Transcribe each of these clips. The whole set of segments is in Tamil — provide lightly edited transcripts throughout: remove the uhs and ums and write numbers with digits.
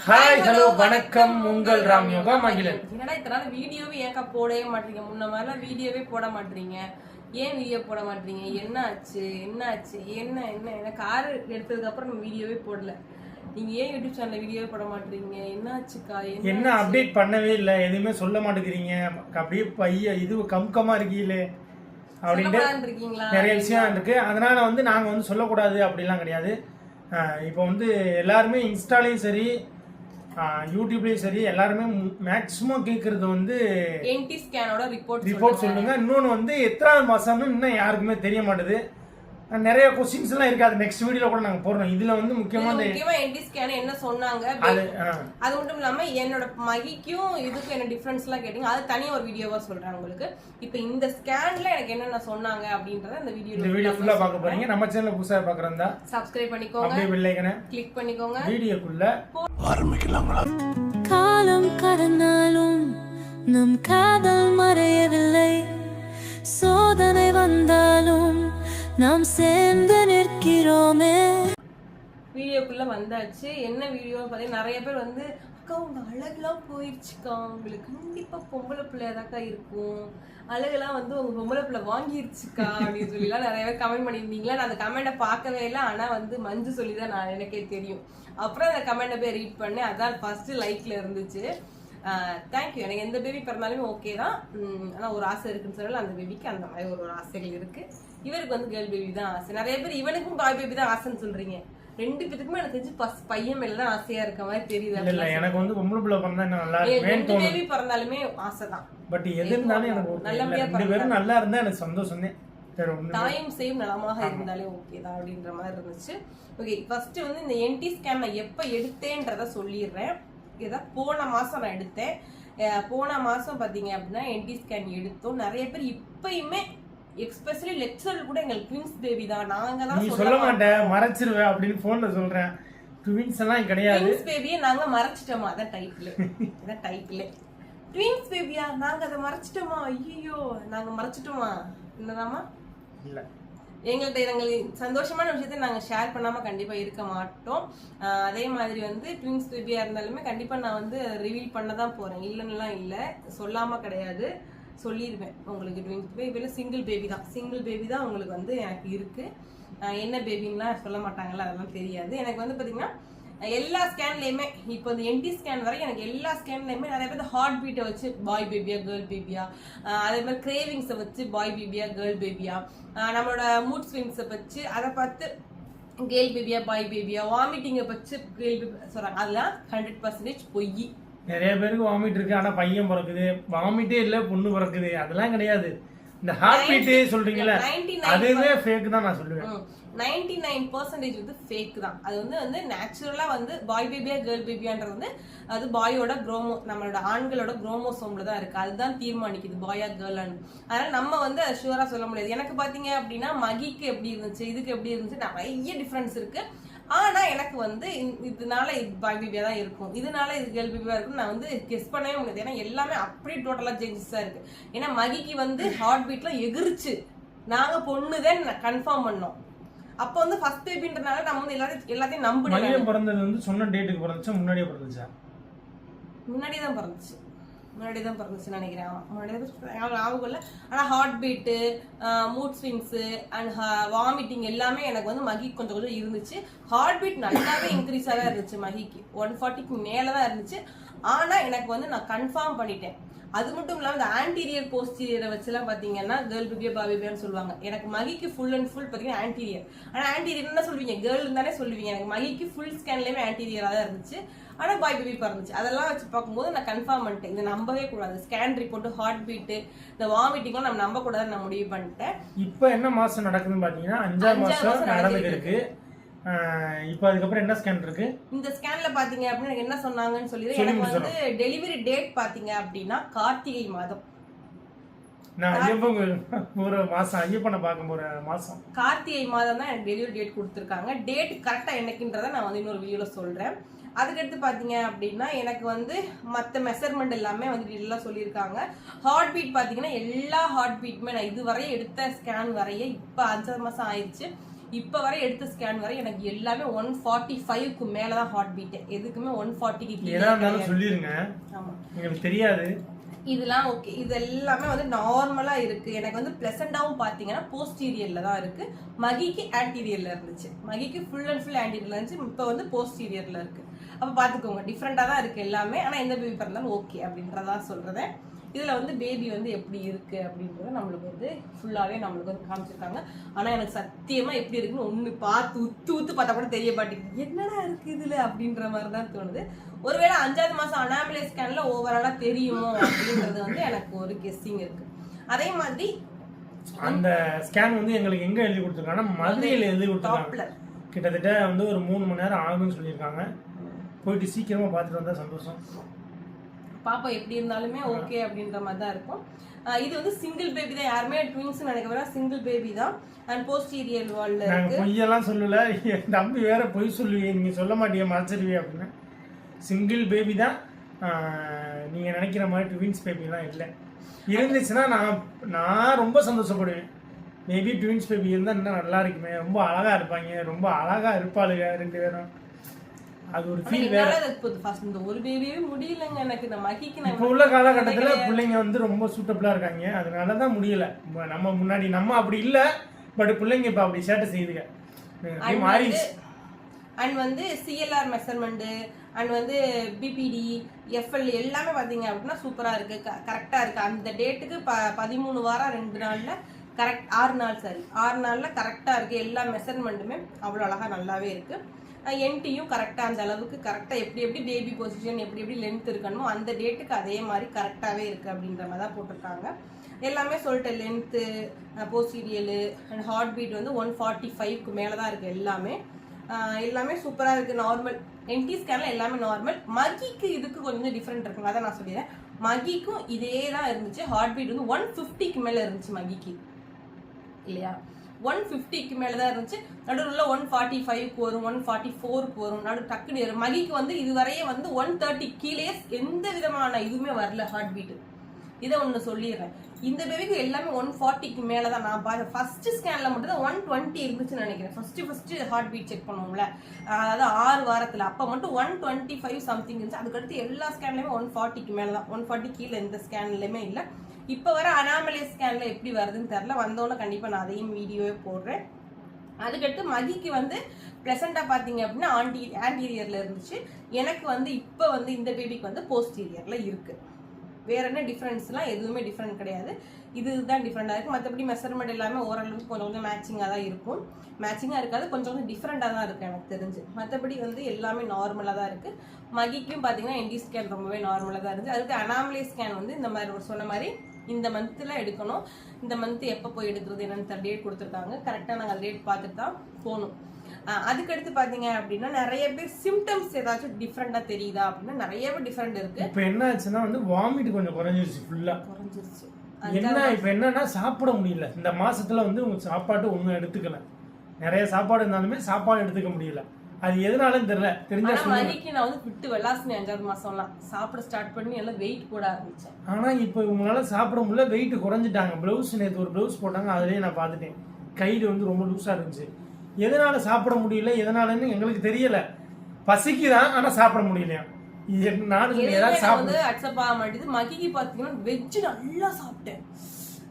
ஹாய் ஹலோ வணக்கம் உங்கள் ராம் யோகா மகிழன். என்னடா இத்தனை வீடியோவே ஏக்கா போடவே மாட்டீங்க? முன்ன மாதிரிலாம் வீடியோவே போட மாட்டீங்க. ஏன் வீடியோ போட மாட்டீங்க? என்ன ஆச்சு என்ன என்ன எனக்கு கார் எடுத்ததுக்கு அப்புறம் நம்ம வீடியோவே போடல. நீங்க ஏன் யூடியூப் சேனல்ல வீடியோவே போட மாட்டீங்க? என்ன ஆச்சுக்கா? என்ன அப்டேட் பண்ணவே இல்லை, எதுவுமே சொல்ல மாட்டேங்கிறீங்க, அப்படியே பைய இது கம்கமா இருக்கீங்களே அப்படின்ட்டு நிறைய விஷயம் இருக்கு. அதனால நாங்க சொல்லக்கூடாது அப்படிலாம் கிடையாது. இப்போ எல்லாருமே இன்ஸ்டாலையும் சரி யூடியூப்லயும் சரி எல்லாருமே மேக்சிமம் கேட்கறது என்டி ஸ்கேனோட ரிப்போர்ட் சொல்லுங்க. இன்னொன்று எத்தனாவது மாசம்னு இன்னும் யாருக்குமே தெரிய மாட்டேது. நிறைய क्वेश्चंस எல்லாம் இருக்கு. அது நெக்ஸ்ட் வீடியோல கூட நாங்க போடுறோம். இதுல முக்கியமா என்டி ஸ்கேன் என்ன சொன்னாங்க, அது மட்டும் இல்லாம என்னோட மகிக்கும் இதுக்கும் என்ன டிஃபரன்ஸ் எல்லாம் கேட்டீங்க. அது தனியா ஒரு வீடியோவா சொல்றேன் உங்களுக்கு. இப்போ இந்த ஸ்கேன்ல எனக்கு என்னென்ன சொன்னாங்க அப்படின்றத இந்த வீடியோ ஃபுல்லா பார்க்க போறீங்க. நம்ம சேனலை புதுசா பார்க்கறதா சப்ஸ்கிரைப் பண்ணிக்கோங்க, அப்படியே பெல் ஐகானை கிளிக் பண்ணிக்கோங்க. வீடியோக்குள்ள ஆரம்பிக்கலாங்களா? காலம் கடந்தாலும் நம் காதல் மறையவில்லை. சோதனை வந்தாலும் நாம் சேர்ந்து நிற்கிறோமே. வீடியோக்குள்ள வந்தாச்சு. என்ன வீடியோ பார்த்தீங்கன்னா நிறைய பேர் அக்கா உங்க அழகுலாம் போயிடுச்சுக்கா, உங்களுக்கு கண்டிப்பா பொம்பளை பிள்ளையாதாக்கா இருக்கும், அழகுலாம் உங்க பொம்பளை பிள்ளை வாங்கிருச்சுக்கா அப்படின்னு சொல்லிலாம் நிறைய பேர் கமெண்ட் பண்ணியிருந்தீங்களா. நான் அந்த கமெண்ட்டை பார்க்கவே இல்லை. ஆனா மஞ்சு சொல்லிதான் நான் எனக்கே தெரியும். அப்புறம் அந்த கமெண்ட்டை போய் ரீட் பண்ணேன். அதான் ஃபர்ஸ்ட் லைக்ல இருந்துச்சு. தேங்க்யூ. எனக்கு எந்த பேபி பிறந்தாலுமே ஓகே தான். ஆனால் ஒரு ஆசை இருக்குன்னு சொல்லல, அந்த பேபிக்கு அந்த மாதிரி ஒரு ஆசைகள் இருக்கு. இவருக்கு கேர்ள் பேபி தான் ஆசை. நிறைய பேர் இவனுக்கும் பாய் பேபி தான் ஆசைன்னு சொல்றீங்க. ரெண்டு பேருக்குமே எனக்கு தெரிஞ்சு பையன் மேல தான் ஆசையா இருக்க மாதிரி தெரியுது. இல்ல எனக்கு பொம்பளை பிள்ளை பிறந்தா நல்லா இருக்கும். ரெண்டு பேபி பிறந்தாலுமே ஆசைதான். பட் எது இருந்தாலும் எனக்கு நல்லபடியா ரெண்டு பேரும் நல்லா இருந்தா எனக்கு சந்தோஷம் தான். தாயும் சேம் நலமாக இருந்தாலே ஓகே தான் அப்படின்ற மாதிரி இருந்துச்சு. ஓகே, ஃபர்ஸ்ட் இந்த என்டி ஸ்கேன் நான் எப்ப எடுத்தேன்றத சொல்லிடுறேன். இதான் போன மாசம் நான் எடுத்தேன். போன மாசம் பாத்தீங்க அப்படின்னா என்டி ஸ்கேன் எடுத்தோம். நிறைய பேர் இப்பயுமே எக்ஸ்பெஷலி லெக்சர் கூட எங்களுக்கு ட்வின்ஸ் பேபி தான், நாங்க தான் சொல்ல மாட்டேன் மறைச்சிருவேன் அப்படின்னு போன்ல சொல்றேன். ட்வின்ஸ் எல்லாம் கிடையாது. ட்வின்ஸ் பேபியை நாங்க மறைச்சிட்டோமா? அதான் டைட்டில். ட்வின்ஸ் பேபியா நாங்க அதை மறைச்சிட்டோமா? ஐயோ நாங்க மறைச்சிட்டோமா? என்னதாமா? இல்ல, எங்கள்கிட்ட எங்களுக்கு சந்தோஷமான விஷயத்த நாங்க ஷேர் பண்ணாம கண்டிப்பா இருக்க மாட்டோம். அதே மாதிரி ட்வின்ஸ் பேபியா இருந்தாலுமே கண்டிப்பா நான் ரிவீல் பண்ணதான் போறேன். இல்லைன்னுலாம் இல்லை, சொல்லாம கிடையாது, சொல்லிடுவேன் உங்களுக்கு. ட்வின்ஸ் பேபி சிங்கிள் பேபி தான் உங்களுக்கு எனக்கு இருக்கு. என்ன பேபின்லாம் சொல்ல மாட்டாங்கல்ல, அதெல்லாம் தெரியாது. எனக்கு பாத்தீங்கன்னா எல்லா ஸ்கேன்லயுமே இப்போ இந்த என்டி ஸ்கேன் வரை எனக்கு எல்லா ஸ்கேன்லயுமே நிறைய பேர் ஹார்ட் பீட்டை வச்சு பாய் பேபியா கேர்ள் பேபியா, அதே மாதிரி கிரேவிங்ஸை வச்சு பாய் பேபியா கேர்ள் பேபியா, நம்மளோட மூட் ஸ்விங்ஸை வச்சு அதை பார்த்து கேர்ள் பேபியா பாய் பேபியா, வாமிட்டிங்கை வச்சு கேர்ள் பேபி சொல்றாங்க. அதெல்லாம் 100% பொய். நிறைய பேருக்கு வாமிட் இருக்கு, ஆனா பையன் பிறக்குது. வாமிட்டே இல்ல பொண்ணு பிறக்குது, அதெல்லாம் கிடையாது. இந்த ஹார்ட் பீட்டே சொல்றீங்களா, அதுவே ஃபேக் தான் நான் சொல்லுவேன். 99% ஃபேக் தான். அது நேச்சுரலா பாய் பேபியா கேர்ள் பேபியான்றது அது பாயோட நம்மளோட ஆண்களோட குரோமோசோம்ல தான் இருக்கு. அதுதான் தீர்மானிக்குது பாயா கேர்ளான்னு. அதனால நம்ம அதை ஷூரா சொல்ல முடியாது. எனக்கு பாத்தீங்க அப்படின்னா மகிக்கு எப்படி இருந்துச்சு, இதுக்கு எப்படி இருந்துச்சு, நிறைய டிஃபரன்ஸ் இருக்கு. ஆனா எனக்கு இதனால இது பாய் பேபியா தான் இருக்கும், இதனால இது கேர்ள் பேபியா இருக்கும் நான் கெஸ் பண்ணவே முடியாது. ஏன்னா எல்லாமே அப்படி டோட்டலா சேஞ்சஸ் தான் இருக்கு. ஏன்னா மகிக்கு ஹார்ட் பீட்ல எகிருச்சு, நாங்க பொண்ணுதான் கன்ஃபார்ம் பண்ணோம். அப்போ ஃபர்ஸ்ட் பேபின்றனால நம்ம எல்லாத்தையும் நம்புறோம். மகிழன் பிறந்தது சொன்ன டேட்டுக்கு பிறந்துச்சா முன்னாடியே பிறந்துச்சா? முன்னாடியே தான் பிறந்துச்சு நினைக்கிறேன். ஆகும் இல்ல. ஆனா heart beat, mood swings and vomiting எல்லாமே எனக்கு மகி கொஞ்சம் இருந்துச்சு. ஹார்ட் பீட் நல்லாவே இன்க்ரீஸா தான் இருந்துச்சு. மகிக்கு 140க்கு மேலதான் இருந்துச்சு. ஆனா எனக்கு நான் கன்ஃபார்ம் பண்ணிட்டேன். அது மட்டும் இல்லாம இந்த ஆன்டீரியர் போஸ்டீரியரை வச்சுலாம் பாத்தீங்கன்னா கேர்ள் பேபியா பாய் பேபியான்னு சொல்லுவாங்க. எனக்கு மகிக்கு ஃபுல் அண்ட் ஃபுல் பாத்தீங்கன்னா ஆன்டீரியர். ஆனா ஆன்டீரியர் என்ன சொல்லுவீங்க, கேர்ள் தானே சொல்லுவீங்க. எனக்கு மகிக்கு ஃபுல் ஸ்கேன்லயுமே ஆன்டீரியரா தான் இருந்துச்சு. ஆனா பாய் பேபி பிறந்துச்சு. அதெல்லாம் வச்சு பார்க்கும்போது நான் கன்ஃபார்ம் பண்ணிட்டேன், இதை நம்பவே கூடாது. ஸ்கேன் ரிப்போர்ட், ஹார்ட் பீட்டு, இந்த வாமிட்டிங்லாம் நம்ம நம்ப கூடாதுன்னு நான் முடிவு பண்ணிட்டேன். இப்ப என்ன மாசம் நடக்குதுன்னு பாத்தீங்கன்னா 5ஆம் மாசம் நடந்துட்டு இருக்கு. இப்போ அதுக்கப்புறம் என்ன ஸ்கேன் இருக்கு? இந்த ஸ்கேன்ல பாத்தீங்க அப்படின்னா எனக்கு என்ன சொன்னாங்கன்னு சொல்லி, எனக்கு டெலிவரி டேட் பாத்தீங்க அப்படின்னா கார்த்திகை மாதம். நான் ஐயப்பன் ஒரு மாசம் ஐயப்பனை பார்க்க போற மாசம் கார்த்திகை மாதம் தான் எனக்கு டெலிவரி டேட் கொடுத்துருக்காங்க. டேட் கரெக்டா என்னைக்குன்றத நான் இன்னொரு வீடியோல சொல்றேன். அதுக்கடுத்து பாத்தீங்க அப்படின்னா எனக்கு மற்ற மெஷர்மெண்ட் எல்லாமே எல்லாம் சொல்லியிருக்காங்க. ஹார்ட் பீட் பாத்தீங்கன்னா எல்லா ஹார்ட் பீட்டுமே நான் இதுவரையும் எடுத்த ஸ்கேன் வரைய இப்ப 5 மாசம் ஆயிடுச்சு. இப்போ வரை எடுத்த ஸ்கேன் வரை எனக்கு எல்லாமே 145க்கு மேல தான் ஹார்ட் பீட். எதுக்குமே 140க்கு ஏதா இருந்தாலும் சொல்லிருங்க. ஆமா, உங்களுக்கு தெரியாது. இதெல்லாம் ஓகே. இது எல்லாமே வந்து நார்மலா இருக்கு. எனக்கு வந்து பிளசண்டாவும் பாத்தீங்கன்னா போஸ்டீரியர்ல தான் இருக்கு. மகிக்கு ஆன்டீரியர்ல இருந்துச்சு. மகிக்கு ஃபுல் அண்ட் ஃபுல் ஆன்டீரியர்ல இருந்துச்சு. இப்போ வந்து போஸ்டீரியர்ல இருக்கு. அப்ப பாத்துக்கோங்க, டிஃப்ரெண்டா தான் இருக்கு எல்லாமே. ஆனா எந்த பேபி பிறந்தாலும் ஓகே அப்படின்றதா சொல்றேன். இதுல வந்து பேபி வந்து எப்படி இருக்கு அப்படின்றத நம்மளுக்கு வந்து ஃபுல்லாவே நம்மளுக்கு வந்து காமிச்சிருக்காங்க. ஆனா எனக்கு சத்தியமா எப்படி இருக்குன்னு ஒண்ணு பார்த்து உத்து பார்த்தா கூட தெரிய மாட்டேங்குது. என்னடா இருக்கு இதுல அப்படின்ற மாதிரி தான் தோணுது. ஒருவேளை 5வது மாசம் அனாமலே ஸ்கேன்ல ஓவராலா தெரியுமோ அப்படின்றது வந்து எனக்கு ஒரு கெஸ்ஸிங் இருக்கு. அதே மாதிரி அந்த ஸ்கேன் வந்து எங்களுக்கு எங்க எழுதி கொடுத்துருக்காங்கன்னா மதுரையில எழுதி கொடுத்துருக்காங்க. கிட்டத்தட்ட வந்து ஒரு 3 மணி நேரம் ஆகும்னு சொல்லியிருக்காங்க. போயிட்டு சீக்கிரமா பார்த்துட்டு வந்தா சந்தோஷம். பாப்பா எப்படி இருந்தாலுமே ஓகே அப்படின்ற மாதிரி தான் இருக்கும். இது வந்து சிங்கிள் பேபி தான். யாருமே ட்வின்ஸ் நினைக்க வேணா, சிங்கிள் பேபி தான். அண்ட் போஸ்டீரியர் வால்ல இருக்கு. பொய்யெல்லாம் சொல்லல. தம்பி வேற பொய் சொல்லுவீங்க, நீங்க சொல்ல மாட்டீங்க, மறைச்சிடுவீங்க அப்படின்னு. சிங்கிள் பேபி தான். நீங்க நினைக்கிற மாதிரி ட்வின்ஸ் பேபிலாம் இல்லை. இருந்துச்சுன்னா நான் ரொம்ப சந்தோஷப்படுவேன். மேபி ட்வின்ஸ் பேபி இருந்தால் இன்னும் நல்லா இருக்குமே. ரொம்ப அழகா இருப்பாங்க, ரொம்ப அழகா இருப்பாளுங்க 2 பேரும். அது ஒரு ஃபீல் வேற. இந்த ஒரு பேபியே முடியலங்க எனக்கு. இந்த மகிக்கு நான் இப்போ உள்ள காலகட்டத்துல பிள்ளைங்க வந்து ரொம்ப சூட்டபிளா இருக்காங்க. அதனாலதான் முடியல. நம்ம முன்னாடி நம்ம அப்படி இல்ல, பட் பிள்ளைங்க இப்ப அப்படி சேட்டை செய்யுதுங்க. அண்ட் வந்து சிஎல்ஆர் மெஷர்மெண்ட் அண்ட் வந்து பிபிடி எஃப்எல் எல்லாமே பாத்தீங்க அப்படின்னா சூப்பரா இருக்கு, கரெக்டா இருக்கு. அந்த டேட்டுக்கு 13 வாரம் 2 நாள்ல கரெக்ட் 6 நாள்ல கரெக்டா இருக்கு. எல்லா மெஷர்மெண்ட்டுமே அவ்வளவு அழகா நல்லாவே இருக்கு. என்டியும் கரெக்டாக அந்த அளவுக்கு கரெக்டாக எப்படி பேபி பொசிஷன் எப்படி லென்த் இருக்கணுமோ அந்த டேட்டுக்கு அதே மாதிரி கரெக்டாகவே இருக்குது அப்படின்ற மாதிரி தான் போட்டிருக்காங்க. எல்லாமே சொல்லிட்டு லென்த்து, போஸ்டீரியலு அண்ட் ஹார்ட் பீட் வந்து 145க்கு மேலே தான் இருக்குது. எல்லாமே சூப்பராக இருக்குது. நார்மல் என்டி ஸ்கேனில் எல்லாமே நார்மல். மகிக்கு இதுக்கு கொஞ்சம் டிஃப்ரெண்ட் இருக்குங்க, அதான் நான் சொல்லிடுறேன். மகிக்கும் இதே தான் இருந்துச்சு. ஹார்ட் பீட் வந்து 150க்கு மேலே இருந்துச்சு மகிக்கு, இல்லையா? 150க்கு மேலதான் இருந்துச்சு. நடுவுல 145க்கு வரும், 144க்கு வரும். டக்குனு வரும். மகிக்கு வந்து இதுவரையே வந்து 130 கீழே எந்த விதமான இதுவுமே வரல ஹார்ட் பீட். இதை ஒண்ணு சொல்லிடுறேன். இந்த பேபிக்கு எல்லாமே 140க்கு மேலதான். நான் பார்த்தேன் ஃபர்ஸ்ட் ஸ்கேன்ல மட்டும் தான் 120 இருந்துச்சுன்னு நினைக்கிறேன். ஃபர்ஸ்ட் ஹார்ட் பீட் செக் பண்ணுவோம்ல, அதாவது 6 வாரத்துல அப்ப மட்டும் 125 சம்திங் இருந்துச்சு. அதுக்கடுத்து எல்லா ஸ்கேன்லயுமே 140க்கு மேலதான். 140 கீழே எந்த ஸ்கேன்லயுமே இல்லை. இப்போ வர அனாமலே ஸ்கேன்ல எப்படி வருதுன்னு தெரியல. வந்தோன்னே கண்டிப்பா நான் அதையும் வீடியோவே போடுறேன். அதுக்கடுத்து மகிக்கு வந்து பிளசண்டா பாத்தீங்க அப்படின்னா ஆன்டீரியர்ல இருந்துச்சு. எனக்கு வந்து இப்போ வந்து இந்த பேபிக்கு வந்து போஸ்டீரியர்ல இருக்கு. வேற என்ன டிஃபரன்ஸ்லாம் எதுவுமே டிஃபரெண்ட் கிடையாது. இதுதான் டிஃப்ரெண்டா இருக்கு. மற்றபடி மெஷர்மெண்ட் எல்லாமே ஓரளவுக்கு கொஞ்சம் மேட்சிங்கா தான் இருக்கும். மேட்சிங்கா இருக்காது, கொஞ்சம் டிஃப்ரெண்டா தான் இருக்கு எனக்கு தெரிஞ்சு. மற்றபடி வந்து எல்லாமே நார்மலா தான் இருக்கு. மகிக்கும் பாத்தீங்கன்னா என்டி ஸ்கேன் ரொம்பவே நார்மலா தான் இருந்துச்சு. அதுக்கு அனாமலே ஸ்கேன் வந்து இந்த மாதிரி சொன்ன மாதிரி இந்த மந்த்ல எடுக்கணும். இந்த மந்த் எப்போ போய் எடுக்கிறது என்னன்னு டேட் கொடுத்துருக்காங்க. கரெக்டாக நாங்கள் டேட் பார்த்துட்டு தான் போகணும். அதுக்கடுத்து பாத்தீங்க அப்படின்னா நிறைய பேர் சிம்டம்ஸ் ஏதாச்சும் டிஃப்ரெண்டா தெரியுதா அப்படின்னா நிறையவே டிஃப்ரெண்ட் இருக்கு. இப்போ என்ன ஆச்சுன்னா வந்து வாமிட் கொஞ்சம் குறைஞ்சிருச்சு, ஃபுல்லா குறைஞ்சிருச்சு. என்ன இப்போ என்னன்னா சாப்பிட முடியல. இந்த மாசத்துல வந்து உங்க சாப்பாடு ஒன்றும் எடுத்துக்கல. நிறைய சாப்பாடு இருந்தாலுமே சாப்பாடு எடுத்துக்க முடியல. அது எதனாலன்னு தெரியல. தெரிஞ்சா மணிக்கு நான் வந்து விட்டு வெள்ளாசினி 5வது மாசம்லாம் சாப்பிட ஸ்டார்ட் பண்ணி எல்லாம் வெயிட் போட ஆரம்பிச்சேன். ஆனா இப்போ இவங்களால சாப்பிட முடியல, வெயிட் குறைஞ்சிட்டாங்க. பிளவுஸ் நேற்று ஒரு பிளவுஸ் போட்டாங்க, அதுலயே நான் பார்த்துட்டேன். கைடு வந்து ரொம்ப லூஸா இருந்துச்சு. எதனால சாப்பிட முடியல, எதனாலன்னு எங்களுக்கு தெரியல. பசிக்குதான், ஆனா சாப்பிட முடியலையா. அக்செப்ட் ஆக மாட்டேது. மகிக்கு பாத்தீங்கன்னா வெஜ் நல்லா சாப்பிட்டேன்.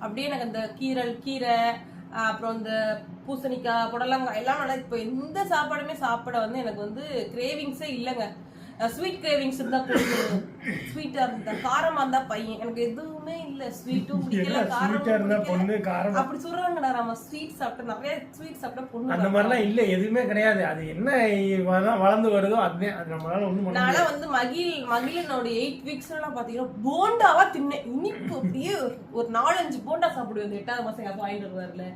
அப்படியே எனக்கு அந்த கீரை அப்புறம் இந்த பூசணிக்காய், புடலங்காய் எல்லாம் நல்லா. இப்போ எந்த சாப்பாடுமே சாப்பிட வந்து எனக்கு வந்து கிரேவிங்ஸே இல்லைங்க. ஸ்வீட் கிரேவிங்ஸ் இருந்தா போதும். ஸ்வீட்டா இருந்தா, காரமா இருந்தா பையன். எனக்கு எதுவுமே இல்ல. ஸ்வீட்டும் பிடிக்கல, காரம் அப்படி சொல்றாங்கடா. நம்ம ஸ்வீட் சாப்பிட்டா நிறைய ஸ்வீட் சாப்பிட்டா பொண்ணு அந்த மாதிரிலாம் இல்ல, எதுவுமே கிடையாது. அது என்ன வளர்ந்து வருதோ அதுவே. அது நம்மளால ஒண்ணும் நானா வந்து மகிழனோட 8 வீக்ஸ் எல்லாம் பாத்தீங்கன்னா போண்டாவா தின்னேன். இனிப்பு அப்படியே ஒரு 4-5 போண்டா சாப்பிடுவேன். 8வது மாசம் எங்க வாங்கிட்டு வருவார்ல,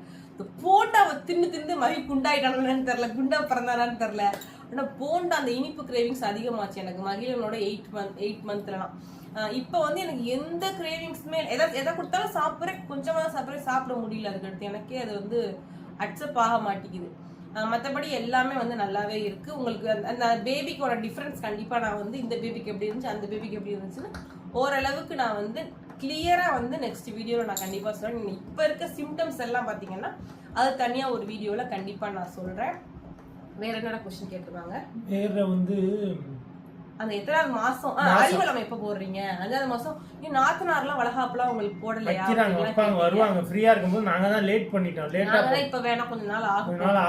போண்டாவை தின்னு மகி குண்டாயிட்டானு தெரியல, குண்டா பிறந்தாரான்னு தெரியல. ஆனா போண்டா அந்த இனிப்பு கிரேவிங்ஸ் அதிகமாச்சு எனக்கு மகிழனோட 8 மந்த்லாம். இப்போ வந்து எனக்கு எந்த கிரேவிங்ஸுமே எதை கொடுத்தாலும் சாப்பிட்றேன், கொஞ்சமா சாப்பிட முடியல. அதுக்கடுத்து எனக்கே அது வந்து அக்செப்ட் ஆக மாட்டேங்குது. மற்றபடி எல்லாமே வந்து நல்லாவே இருக்கு. உங்களுக்கு அந்த பேபிக்கோட டிஃப்ரென்ஸ் கண்டிப்பா நான் வந்து இந்த பேபிக்கு எப்படி இருந்துச்சு, அந்த பேபிக்கு எப்படி இருந்துச்சுன்னு ஓரளவுக்கு நான் வந்து கிளியரா வந்து நெக்ஸ்ட் வீடியோல நான் கண்டிப்பா சொல்றேன். இப்ப இருக்க சிம்டம்ஸ் எல்லாம் பாத்தீங்கன்னா அது தனியா ஒரு வீடியோல கண்டிப்பா நான் சொல்றேன். வேற என்னடா கொஸ்டின் கேட்டிருக்காங்க? வேற வந்து அந்த எத்தனாவது மாசம் அறிவலம் எப்ப போடுறீங்க? 5வது மாசம். நீ நாத்தனார்லாம் வளகாப்புலாம் உங்களுக்கு போடலையா? வருவாங்க ஃப்ரீயா இருக்கும்போது நாங்க தான் லேட் பண்ணிட்டோம். லேட்டா இப்ப வேணா கொஞ்ச நாள்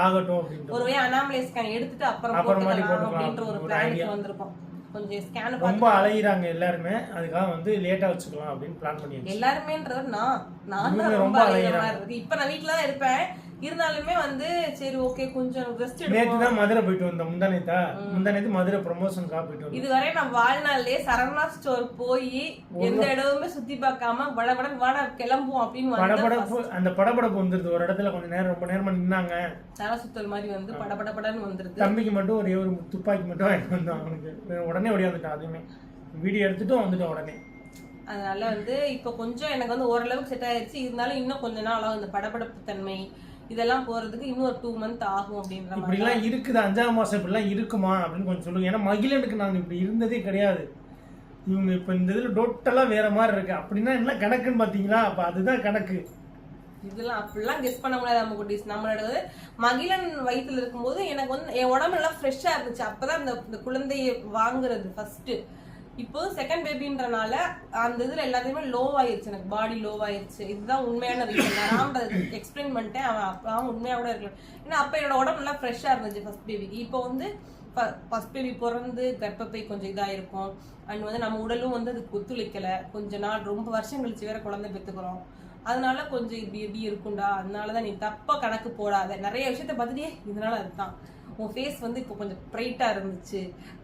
ஆகட்டும் அப்படின்னு ஒருவே அனாமலை ஸ்கேன் எடுத்துட்டு அப்புறம் போட்டுக்கலாம் அப்படின்ற ஒரு பிளான் வந்திருக்கும். கொஞ்சம் ஸ்கேன் ரொம்ப அலையிறாங்க எல்லாருமே, அதுக்காக வந்து லேட்டா வச்சுக்கலாம் அப்படின்னு பிளான் பண்ணியாச்சு. எல்லாருமேன்றது நான் ரொம்ப அலையிற மாதிரி இருக்கு. இப்ப நான் வீட்ல தான் இருப்பேன், இருந்தாலுமே வந்து சரி ஓகே கொஞ்சம் ரெஸ்ட் எடுப்போம். நேத்து தான் மதுரை போயிட்டு வந்தோம். முந்தானேத்து மதுரை ப்ரமோஷனுக்காக போயிட்டு வந்தோம். இதுவரை நான் வாழ்நாள்லயே சரவணா ஸ்டோர் போய் எந்த இடமுமே சுத்தி பார்க்காம வட கிளம்புவோம் அப்படின்னு அந்த படபடப்பு வந்துருது. ஒரு இடத்துல கொஞ்ச நேரம் ரொம்ப நேரமா நின்னாங்க, தலை சுத்தல் மாதிரி வந்து படபடன்னு வந்துருது. தம்பிக்கு மட்டும் ஒரே ஒரு துப்பாக்கி மட்டும் வாங்கிட்டு வந்தோம். அவனுக்கு உடனே ஓடியாந்துட்டான். அதுவுமே வீடியோ எடுத்துட்டும் வந்துட்டோம் உடனே. அதனால வந்து இப்ப கொஞ்சம் எனக்கு வந்து ஓரளவுக்கு செட் ஆயிடுச்சு. இருந்தாலும் இன்னும் கொஞ்ச நாள் ஆகும். இந்த படபடப்பு தன்மை இதெல்லாம் போறதுக்கு இன்னும் ஒரு 2 months ஆகும் அப்படின்ற இப்படி எல்லாம் இருக்குது. 5ஆம் மாசம் இப்படி எல்லாம் இருக்குமா அப்படின்னு கொஞ்சம் சொல்லுங்க. ஏன்னா மகிழனுக்கு நாங்க இப்படி இருந்ததே கிடையாது. இவங்க இப்ப இந்த இதுல டோட்டலா வேற மாதிரி இருக்கு. அப்படின்னா என்ன கணக்குன்னு பாத்தீங்களா? அப்ப அதுதான் கணக்கு. இதெல்லாம் அப்படிலாம் கெஸ் பண்ண முடியாது நம்ம குட்டீஸ். நம்மளோட மகிழன் வயிற்றுல இருக்கும்போது எனக்கு வந்து என் உடம்பு எல்லாம் ஃப்ரெஷ்ஷா இருந்துச்சு. அப்பதான் இந்த குழந்தைய வாங்குறது ஃபர்ஸ்ட். இப்போ செகண்ட் பேபின்றனால அந்த இதுல எல்லாத்தையுமே லோ ஆயிருச்சு, எனக்கு பாடி லோ ஆயிருச்சு. இதுதான் உண்மையான ரீசன். நான் எக்ஸ்பிளைன் பண்ணிட்டேன். அவன் உண்மையா கூட இருக்கலாம். ஏன்னா அப்ப என்னோட உடம்பு எல்லாம் ஃப்ரெஷ்ஷா இருந்துச்சு ஃபர்ஸ்ட் பேபிக்கு. இப்போ வந்து ஃபர்ஸ்ட் பேபி பிறந்து கர்ப்பப்பை கொஞ்சம் இதா இருக்கும். அண்ட் வந்து நம்ம உடலும் வந்து அதுக்கு ஒத்துழைக்கல. கொஞ்ச நாள் ரொம்ப வருஷம் கழிச்சு வேற குழந்தை பெற்றுக்கிறோம். அதனால கொஞ்சம் இப்படி இருக்கும்டா. அதனாலதான் நீ தப்பா கணக்கு போடாத. நிறைய விஷயத்த பார்த்துட்டே இதனால அதுதான் உன் ஃபேஸ் வந்து இப்போ கொஞ்சம் பிரைட்டா இருந்துச்சு,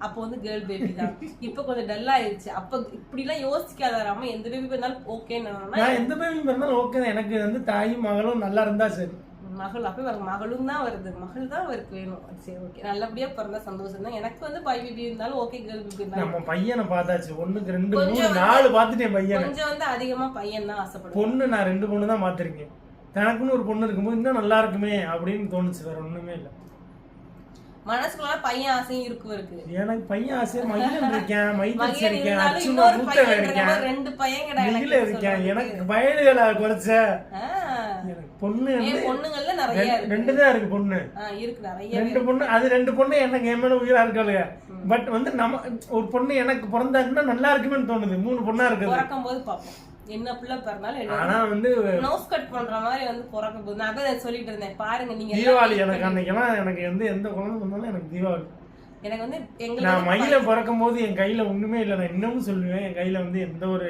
அப்போ வந்து கேர்ள் பேபி தான், இப்போ கொஞ்சம் டல் ஆயிருச்சு. அப்ப இப்படி எல்லாம் யோசிக்காதாராம எந்த பேபி பிறந்தாலும் ஓகேன்னு. எந்த பேபி பிறந்தாலும் ஓகே. எனக்கு வந்து தாயும் மகளும் நல்லா இருந்தா சரி. மகள் அப்ப மகளும் தான் வருது, மகள் தான் அவருக்கு வேணும். சரி ஓகே, நல்லபடியா பிறந்தா சந்தோஷம் தான். எனக்கு வந்து பாய் பேபி இருந்தாலும் ஓகே, கேர்ள் பேபி இருந்தாலும். நம்ம பையனை பார்த்தாச்சு. 1, 2, 3, 4 பார்த்துட்டேன் பையன். கொஞ்சம் வந்து அதிகமா பையன் தான் ஆசைப்படுவேன். பொண்ணு நான் 2 பொண்ணு தான் பார்த்திருக்கேன். தனக்குன்னு ஒரு பொண்ணு இருக்கும்போது இன்னும் நல்லா இருக்குமே அப்படின்னு தோணுச்சு. வேற ஒண்ணுமே இல்லை. மனசுக்குள்ள பையன் ஆசையும் இருக்கு. எனக்கு பையன் ஆசை மகிழன் இருக்கேன், மைதீன் இருக்கேன், அச்சுமா இன்னொரு மூத்தவன் பையன் இருக்கேன், இருக்கான், 2 பையன்கடா மகிழ இருக்கேன். எனக்கு வயலுகளை குறைச்ச எனக்கு பொண்ணு பொண்ணுங்கள்ல நிறைய 2 தான் இருக்கு. பொண்ணு இருக்கு நிறைய. 2 பொண்ணு. அது 2 பொண்ணு எனக்கு என் மேல உயிரா இருக்காளுங்க. பட் வந்து நம்ம ஒரு பொண்ணு எனக்கு பிறந்தாருன்னா நல்லா இருக்குமேன்னு தோணுது. 3 பொண்ணா இருக்குது. பிறக்கும் போது பாப்போம் என்ன பிள்ளை பிறந்தாலும். ஆனா வந்து நோஸ் கட் பண்ற மாதிரி வந்து பிறக்கும் போது நான் தான் சொல்லிட்டு இருந்தேன். பாருங்க நீங்க தீபாவளி எனக்கு அன்னைக்கெல்லாம் எனக்கு எந்த குழந்தை வந்தாலும் எனக்கு தீபாவளி. எனக்கு வந்து நான் மயில பிறக்கும் போது என் கையில ஒண்ணுமே இல்லை. நான் இன்னமும் சொல்லுவேன், என் கையில வந்து எந்த ஒரு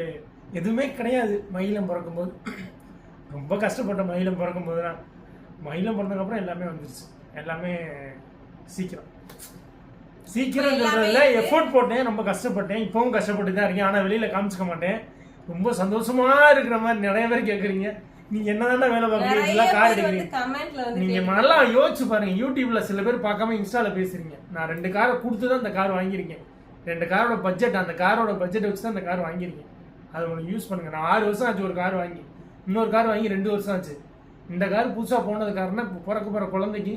எதுவுமே கிடையாது. மயிலம் பிறக்கும் போது ரொம்ப கஷ்டப்பட்டேன். மயிலம் பிறக்கும் போது தான். மயிலம் பிறந்ததுக்கு அப்புறம் எல்லாமே வந்துருச்சு. எல்லாமே சீக்கிரம் எஃபோர்ட் போட்டேன், ரொம்ப கஷ்டப்பட்டேன். இப்பவும் கஷ்டப்பட்டு தான் இருக்கேன். ஆனா வெளியில காமிச்சுக்க மாட்டேன். ரொம்ப சந்தோஷமா இருக்கிற மாதிரி நிறைய பேர் கேக்குறீங்க. நீங்க என்னதான் வேலை பார்க்குறீங்களா, கார் எடுக்கிறீங்க. நீங்க நல்லா யோசிச்சு பாருங்க. யூடியூப்ல சில பேர் பார்க்காம இன்ஸ்டால பேசுறீங்க. நான் 2 காரை கொடுத்துதான் அந்த கார் வாங்கியிருக்கேன். 2 காரோட பட்ஜெட், அந்த காரோட பட்ஜெட் வச்சு தான் அந்த கார் வாங்கியிருக்கேன். அதை உங்களுக்கு யூஸ் பண்ணுங்க. நான் 6 வருஷம் ஆச்சு ஒரு கார் வாங்கி. இன்னொரு கார் வாங்கி 2 வருஷம் ஆச்சு. இந்த கார் புதுசா போனது காரணம் இப்போ பிறக்க போற குழந்தைக்கு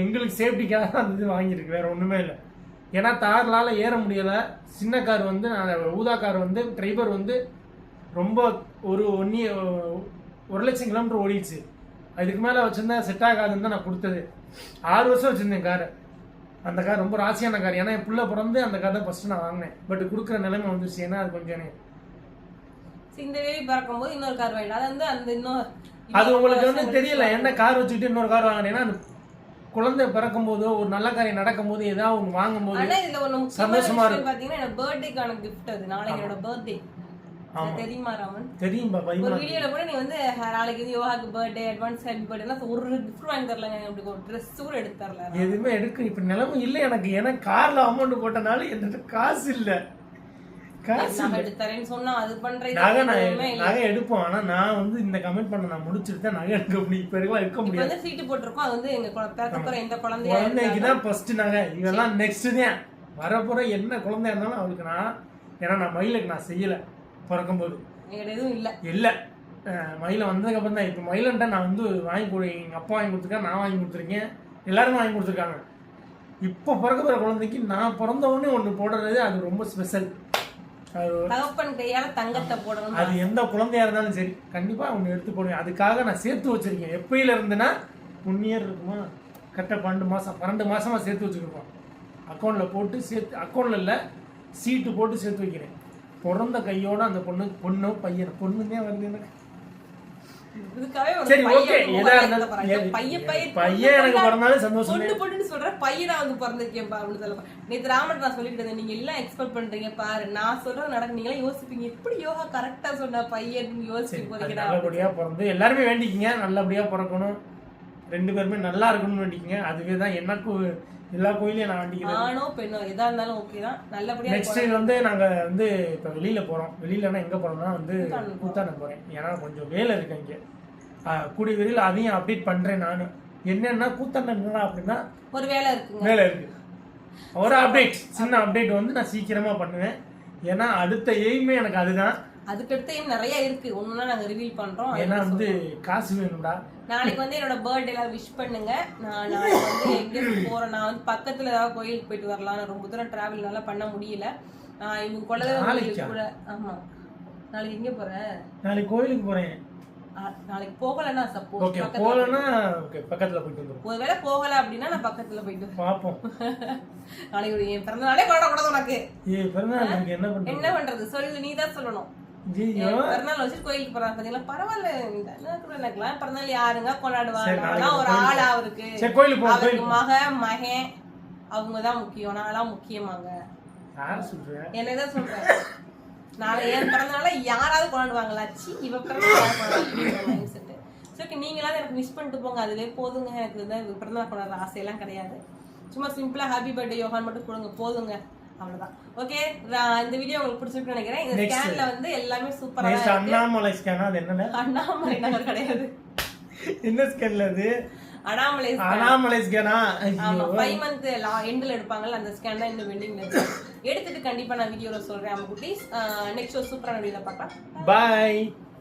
எங்களுக்கு சேஃப்டிக்காக தான் அந்த இது வாங்கியிருக்கு. வேற ஒண்ணுமே இல்லை. ஏன்னா தார்லால ஏற முடியல. சின்ன கார் வந்து ஊதா கார் வந்து டிரைவர் வந்து ரொம்ப ஒரு 1 லட்சம் கிலோமீட்டர் ஓடிடுச்சு. அதுக்கு மேலே வச்சிருந்தேன், செட் ஆகாதுன்னு தான் நான் கொடுத்தது. 6 வருஷம் வச்சிருந்தேன் காரை. அந்த கார் ரொம்ப ராசியான கார். ஏன்னா என் பிள்ளை பிறந்து அந்த கார் தான் ஃபர்ஸ்ட் நான் வாங்கினேன். பட் கொடுக்குற நிலைமை வந்துருச்சு. ஏன்னா அது கொஞ்சம் இந்த வேவி பறக்கும் போது இன்னொரு கார் வாங்கிடும். அது வந்து அந்த அது உங்களுக்கு வந்து தெரியல. என்ன கார் வச்சுக்கிட்டு இன்னொரு கார் வாங்கினேன்னா அது குழந்தை பிறக்கும் போதோ ஒரு நல்ல காரியம் நடக்கும் போது ஏதாவது ஒன்று வாங்கும் போது சந்தோஷமா இருக்கும். பாத்தீங்கன்னா பர்த்டேக்கான கிஃப்ட். அது நாளைக்கு என்னோட பர்த்டே. தெரியுமா ராமன்? தெரியும் பாப்பா. ஒரு வீடியோல கூட நீ வந்து நாளைக்கு யோகாக்கு பர்த்டே, அட்வான்ஸ் ஹாப்பி பர்த்டே ஒரு கிஃப்ட் வாங்கி தரலங்க. அப்படி ஒரு ட்ரெஸ் கூட எடுத்து தரல. எதுவுமே எடுக்க இப்ப நிலைமை இல்லை எனக்கு. ஏன்னா கார்ல அமௌண்ட் போட்டனால என்கிட்ட காசு இல்லை. நகை எடுப்போம். ஆனா நான் வந்து இந்த கமெண்ட் பண்ண நான் முடிச்சுட்டு தான் நகை எடுக்க முடியும். இப்ப இருக்க முடியாது. சீட்டு போட்டிருக்கோம். அது வந்து எங்க குழந்தைக்குதான் ஃபர்ஸ்ட் நகை. இதெல்லாம் நெக்ஸ்ட் தான் வரப்போற. என்ன குழந்தையா இருந்தாலும் அவளுக்கு நான், ஏன்னா நான் மயிலுக்கு நான் செய்யல பிறக்கும் போது. எதுவும் இல்ல மயில வந்ததுக்கு அப்புறம் தான். இப்ப மயிலன்ட்ட நான் வந்து வாங்கி எங்க அப்பா வாங்கி கொடுத்துருக்கேன், நான் வாங்கி கொடுத்துருக்கேன், எல்லாருமே வாங்கி கொடுத்துருக்காங்க. இப்போ பிறக்க போற குழந்தைக்கு நான் பிறந்த உடனே ஒண்ணு போடுறது அது ரொம்ப ஸ்பெஷல். அது எந்த குழந்தையா இருந்தாலும் சரி கண்டிப்பா ஒண்ணு எடுத்து போடுவேன். அதுக்காக நான் சேர்த்து வச்சிருக்கேன். எப்பயில இருந்துன்னா 1 இயர் இருக்குமா, கரெக்டாக 12 மாசமா சேர்த்து வச்சுருக்கோம். அக்கௌண்ட்டில் போட்டு சேர்த்து, அக்கௌண்ட்டில் இல்லை சீட்டு போட்டு சேர்த்து வைக்கிறேன். பிறந்த கையோட அந்த பொண்ணு பையன் பொண்ணுன்னே வருது எனக்கு. இதுக்காகவே ஒரு சரி, பையன் ஓகே, வந்து எதா உலகத்துல இருந்தாலும் பிறந்தான். பையன் பையன் எனக்கு பிறந்தாலும் சந்தோஷம். பொண்ணு பொண்ணுன்னு சொல்ற பையனா வந்து பிறந்திருக்கேன்ப்பா அப்படின்னு சொல்லப்பா. நேத்து ராமன் நான் சொல்லிட்டு இருந்தேன், நீங்க எல்லாம் எக்ஸ்பெக்ட் பண்றீங்க பாரு, நான் சொல்றது நடக்கும், நீங்களே யோசிப்பீங்க எப்படி யோகா கரெக்டா சொன்ன பையன் யோசிச்சு போறீங்க. நல்லபடியா பிறந்து எல்லாருமே வேண்டிக்கிங்க, நல்லபடியா பிறக்கணும், 2 பேருமே நல்லா இருக்கணும்னு வேண்டிக்கிங்க. அதுவே தான் எனக்கும் எல்லா கோயிலையும் நான் வேண்டிக்கிறேன். ஆணோ பெண்ணோ எதா இருந்தாலும் ஓகே தான், நல்லபடியா. நெக்ஸ்ட் வந்து நாங்க வந்து இப்ப வெளியில போறோம். வெளியிலனா எங்க போறோம்னா வந்து கூத்தான போறேன். ஏன்னா கொஞ்சம் வேலை இருக்கு இங்க. கூடிய விரைவில் அதையும் அப்டேட் பண்றேன் நானு. என்னன்னா கூத்தான என்னடா அப்படின்னா ஒரு வேலை இருக்குங்க, வேலை இருக்கு. ஒரு அப்டேட், சின்ன அப்டேட் வந்து நான் சீக்கிரமா பண்ணுவேன். ஏன்னா அடுத்த எய்மே எனக்கு அதுதான். அதுக்கடுத்து நிறைய இருக்கு, ஒண்ணுனா நாங்க ரிவீல் பண்றோம். ஏன்னா வந்து காசு வேணும்டா. நாளைக்கு வந்து என்னோட பர்த்டே எல்லாம் விஷ் பண்ணுங்க. நான் நாளைக்கு வந்து எங்க போறேன், நான் வந்து பக்கத்துல ஏதாவது கோயிலுக்கு போயிட்டு வரலாம். ரொம்ப தூரம் டிராவல் நல்லா பண்ண முடியல. இவங்க குலதெய்வம் கூட. ஆமா, நாளைக்கு எங்க போறேன்? நாளைக்கு கோயிலுக்கு போறேன். நாளைக்கு போகலன்னா சப்போஸ் ஓகே, போகலன்னா ஓகே பக்கத்துல போயிட்டு வந்துரும். ஒருவேளை போகல அப்படின்னா நான் பக்கத்துல போயிட்டு பாப்போம். நாளைக்கு என் பிறந்த நாளே கொண்டாடக்கூடாது உனக்கு. பிறந்தநாளுக்கு என்ன பண்றது சொல்லு, நீ தான் சொல்லணும். பிறந்தநாள் வச்சு கோயிலுக்கு போறாங்க பாத்தீங்களா, பரவாயில்ல. எனக்குலாம் பிறந்தநாள் யாருங்க கொண்டாடுவாங்க, ஒரு ஆள் அவருக்கு அவருக்கு மகன் அவங்கதான் முக்கியம், நான்லாம் முக்கியமாங்க. என்னதான் சொல்றேன், நாளை என் பிறந்தநாள யாராவது கொண்டாடுவாங்களா? இவ பிறந்தநாள் சரி, நீங்களாவது எனக்கு மிஸ் பண்ணிட்டு போங்க, அதுவே போதுங்க. எனக்கு வந்து பிறந்தநாள் கொண்டாடுற ஆசையெல்லாம் கிடையாது. சும்மா சிம்பிளா ஹாப்பி பர்த்டே யோகான்னு மட்டும் கொடுங்க, போதுங்க, அவ்வளவுதான். ஓகே, இந்த வீடியோ உங்களுக்கு பிடிச்சிருக்குன்னு நினைக்கிறேன். இந்த ஸ்கேன்ல வந்து எல்லாமே சூப்பரா இருக்கு. அண்ணாமலை ஸ்கேனா? அது என்னல? அண்ணாமலை நகர் கிடையாது. என்ன ஸ்கேன்ல அது? அண்ணாமலை ஸ்கேனா? ஆமா, 5 month எண்ட்ல எடுப்பாங்கல்ல, அந்த ஸ்கேன் தான் இன்னும் வெண்டிங்ல இருக்கு. எடுத்துட்டு கண்டிப்பா நான் வீடியோல சொல்றேன். நம்ம குட்டீஸ் நெக்ஸ்ட் ஒரு சூப்பரான வீடியோல பார்க்கலாம். பை.